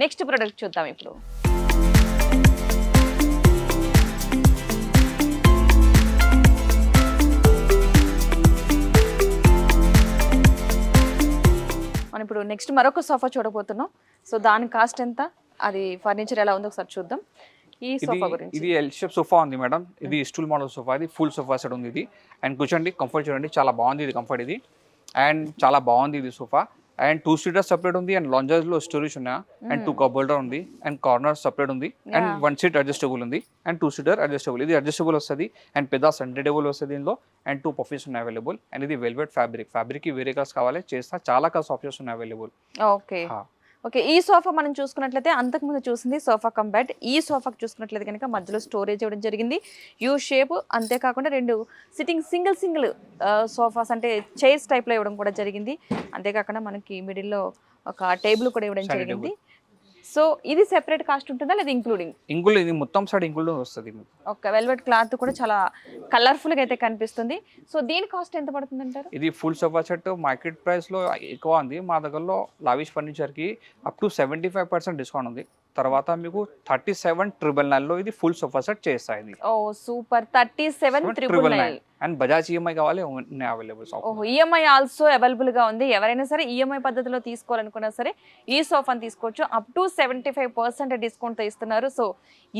Next product చూద్దాం ఇప్పుడు. మనం ఇప్పుడు నెక్స్ట్ మరొక సోఫా చూడబోతున్నాం. సో దాని కాస్ట్ ఎంత, అది ఫర్నిచర్ ఎలా ఉందో ఒకసారి చూద్దాం. ఈ సోఫా గురించి ఇది ఎల్ షేప్ సోఫా ఉంది మేడం. ఇది స్టూల్ మోడల్ సోఫా, ఇది ఫుల్ సోఫా సెట్ ఉంది ఇది. అండ్ కూర్చోండి, కంఫర్ట్ చూడండి, చాలా బాగుంది ఇది కంఫర్ట్ ఇది. అండ్ చాలా బాగుంది ఇది సోఫా. అండ్ 2 సీటర్స్ సపరేట్ ఉంది. అండ్ లాంజర్స్ లో స్టోరేజ్ ఉన్నాయి. అండ్ 2 కప్ హోల్డర్ ఉంది. అండ్ కార్నర్ సపరేట్ ఉంది. అండ్ 1 సీట్ అడ్జస్టబుల్ ఉంది. And 2 seater adjustable. ఇది అడ్జస్టబుల్ వస్తుంది. అండ్ పెద్ద సెంటర్ టేబుల్ వస్తుంది దీనిలో. అండ్ 2 పఫీస్ ఉన్నాయి అవైలబుల్. అండ్ ఇది వెల్వెట్ ఫ్యాబ్రిక్ కి వేరే కలర్స్ కావాలి చేస్తా, చాలా కలర్స్ ఆప్షన్స్ ఉన్నాయి అవైలబుల్. Okay okay. ఈ సోఫా మనం చూసుకున్నట్లయితే అంతకుముందు చూసింది సోఫా కమ్ బెడ్. ఈ సోఫాకి చూసుకున్నట్లయితే కనుక మధ్యలో స్టోరేజ్ ఇవ్వడం జరిగింది, యూ షేప్. అంతేకాకుండా 2 సిట్టింగ్ సింగిల్ సోఫాస్ అంటే చైర్స్ టైప్లో ఇవ్వడం కూడా జరిగింది. అంతేకాకుండా మనకి మిడిల్లో ఒక టేబుల్ కూడా ఇవ్వడం జరిగింది. సో ఇది సెపరేట్ కాస్ట్ ఉంటుందా లేదా ఇంక్లూడింగ్? ఇది మొత్తం సైడ్ ఇంక్లూడ్ వస్తుంది. ఓకే. వెల్వెట్ క్లాత్ కూడా చాలా కలర్ఫుల్గా అయితే కనిపిస్తుంది. సో దీని కాస్ట్ ఎంత పడుతుంది అంటారు? ఇది full sofa set market price లో ఎక్కువ ఉంది. మా దగ్గరలో లావిష్ ఫర్నిచర్ కి అప్ టు 75% డిస్కౌంట్ ఉంది. తర్వాత మీకు 37,999 లో ఇది ఫుల్ సోఫా సెట్ చేస్తాయి ఇది. ఓ సూపర్, 37,999. అండ్ బజాజ్ ఈఎంఐ కావాలి అవైలబుల్. ఓహో, ఈఎంఐ ఆల్సో అవైలబుల్ గా ఉంది. ఎవరైనా సరే ఈఎంఐ పద్ధతిలో తీసుకోవాలనుకున్నా సరే ఈ సోఫాని తీసుకోవచ్చు. అప్ టు 75% డిస్కౌంట్ తో ఇస్తున్నారు. సో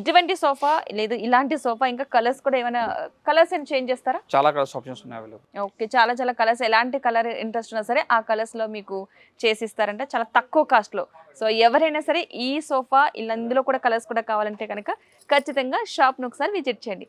ఇటువంటి సోఫా లేదు, ఇలాంటి సోఫా ఇంకా కలర్స్ కూడా ఏమైనా కలర్స్ ఏం చేంజ్ చేస్తారా? చాలా కలర్స్ ఆప్షన్స్ ఉన్నాయి అవైలబుల్. ఓకే, చాలా కలర్స్, ఎలాంటి కలర్ ఇంట్రెస్ట్ ఉన్నా సరే ఆ కలర్స్ లో మీకు చేసిస్తారంట చాలా తక్కువ కాస్ట్ లో. సో ఎవరైనా సరే ఈ సోఫా ఇలా ఇందులో కూడా కలర్స్ కూడా కావాలంటే కనుక ఖచ్చితంగా షాప్ను ఒకసారి విజిట్ చేయండి.